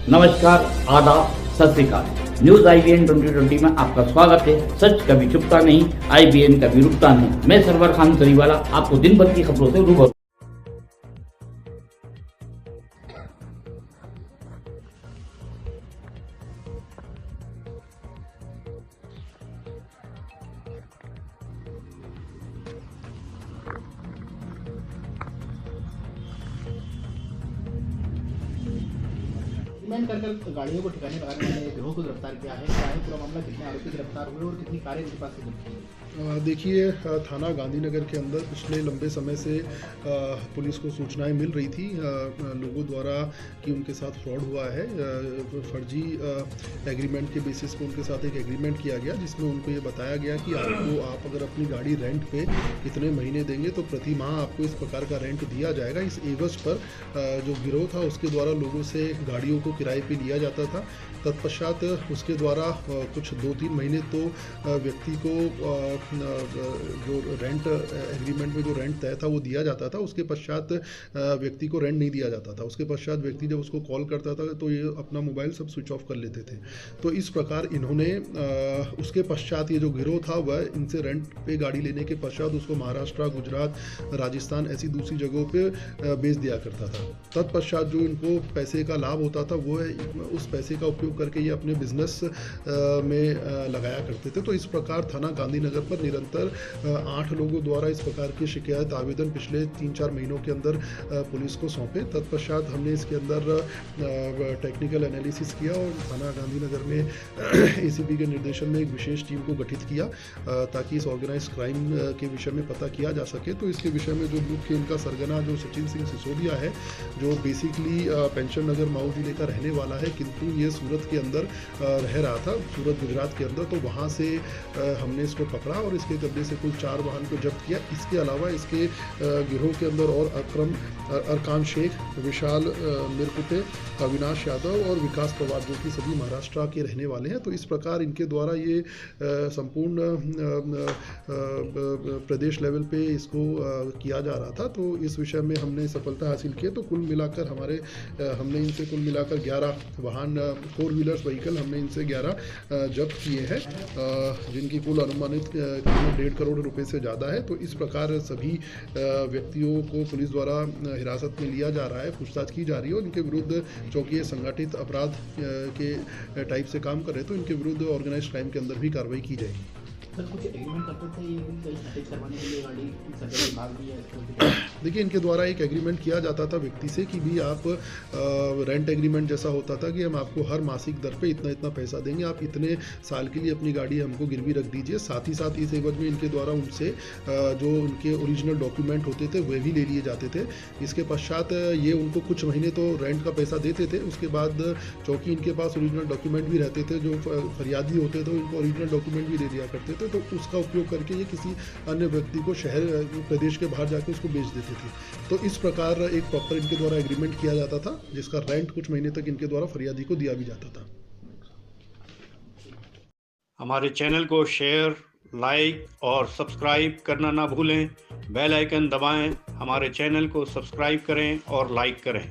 नमस्कार, आदाब, सत श्री अकाल। न्यूज IBN 2020 में आपका स्वागत है। सच कभी छुपता नहीं, IBN कभी रुकता नहीं। मैं सरवर खान सरीवाला आपको दिन भर की खबरों से रूबरू। डिमांड कर गाड़ियों को ठिकाने लगाने वाले गिरोह को गिरफ्तार किया है। क्या है पूरा मामला, कितने आरोपी गिरफ्तार हुए और कितनी कारें इनके पास से जब्त की? देखिए, थाना गांधीनगर के अंदर पिछले लंबे समय से पुलिस को सूचनाएं मिल रही थी लोगों द्वारा कि उनके साथ फ्रॉड हुआ है। फर्जी एग्रीमेंट के बेसिस पे उनके साथ एक एग्रीमेंट किया गया जिसमें उनको ये बताया गया कि आप अगर अपनी गाड़ी रेंट पे इतने महीने देंगे तो प्रति माह आपको इस प्रकार का रेंट दिया जाएगा। इस एवज पर जो गिरोह था उसके द्वारा लोगों से गाड़ियों को किराए पे लिया जाता था। तत्पश्चात उसके द्वारा कुछ 2-3 महीने तो व्यक्ति को जो रेंट एग्रीमेंट में जो रेंट तय था वो दिया जाता था। उसके पश्चात व्यक्ति को रेंट नहीं दिया जाता था। उसके पश्चात व्यक्ति जब उसको कॉल करता था तो ये अपना मोबाइल सब स्विच ऑफ कर लेते थे। तो इस प्रकार इन्होंने उसके पश्चात ये जो गिरोह था वह इनसे रेंट पे गाड़ी लेने के पश्चात उसको महाराष्ट्र, गुजरात, राजस्थान ऐसी दूसरी जगहों पे बेच दिया करता था। तत्पश्चात जो इनको पैसे का लाभ होता था वो उस पैसे का उपयोग करके ये अपने बिजनेस में लगाया करते थे। तो इस प्रकार थाना गांधीनगर पर निरंतर 8 लोगों द्वारा इस प्रकार की शिकायत आवेदन पिछले 3-4 महीनों के अंदर पुलिस को सौंपे। तत्पश्चात हमने इसके अंदर टेक्निकल एनालिसिस किया और थाना गांधीनगर में ACP के निर्देशन में एक विशेष टीम को गठित किया ताकि इस ऑर्गेनाइज क्राइम के विषय में पता किया जा सके। तो इसके विषय में जो मुख्य इनका सरगना जो सचिन सिंह सिसोदिया है, जो बेसिकली पेंशन नगर माऊ जिले का रहने वाला है, किंतु ये सूरत के अंदर रह रहा था, सूरत गुजरात के अंदर। तो वहाँ से हमने इसको पकड़ा और इसके कब्जे से कुल 4 वाहन को जब्त किया। इसके अलावा इसके गिरोह के अंदर और अरकान शेख, विशाल मिरकुटे, अविनाश यादव और विकास पवार जो कि सभी महाराष्ट्र के रहने वाले हैं। तो इस प्रकार इनके द्वारा ये संपूर्ण प्रदेश लेवल पे इसको किया जा रहा था। तो इस विषय में हमने सफलता हासिल की। तो कुल मिलाकर हमने इनसे कुल मिलाकर 11 वाहन 4 व्हीलर्स व्हीकल हमने इनसे 11 जब्त किए हैं जिनकी कुल अनुमानित कीमत 1.5 करोड़ रुपए से ज़्यादा है। तो इस प्रकार सभी व्यक्तियों को पुलिस द्वारा हिरासत में लिया जा रहा है, पूछताछ की जा रही है और इनके विरुद्ध, चूँकि ये संगठित अपराध के टाइप से काम कर रहे हैं, तो इनके विरुद्ध ऑर्गेनाइज क्राइम के अंदर भी कार्रवाई की जाएगी। सर, कुछ एग्रीमेंट करते थे ये कहीं मैनेज करवाने के लिए गाड़ी सरकारी भाग भी है? देखिए, इनके द्वारा एक एग्रीमेंट किया जाता था व्यक्ति से कि भी आप रेंट एग्रीमेंट जैसा होता था कि हम आपको हर मासिक दर पे इतना इतना पैसा देंगे, आप इतने साल के लिए अपनी गाड़ी हमको गिरवी रख दीजिए। साथ ही साथ इस एवज में इनके द्वारा उनसे जो उनके ओरिजिनल डॉक्यूमेंट होते थे वे भी ले लिए जाते थे। इसके पश्चात ये उनको कुछ महीने तो रेंट का पैसा देते थे। उसके बाद चूँकि इनके पास ओरिजिनल डॉक्यूमेंट भी रहते थे, जो फरियादी होते थे उनको ओरिजिनल डॉक्यूमेंट भी दे दिया करते थे। तो उसका उपयोग करके ये किसी अन्य व्यक्ति को शहर प्रदेश के बाहर जाकर उसको बेच देते थे। तो इस प्रकार एक प्रॉपर इनके द्वारा एग्रीमेंट किया जाता था जिसका रेंट कुछ महीने तक इनके द्वारा फरियादी को दिया भी जाता था। हमारे चैनल को शेयर, लाइक और सब्सक्राइब करना ना भूलें। बेल आइकन दबाएं, हमारे चैनल को सब्सक्राइब करें और लाइक करें।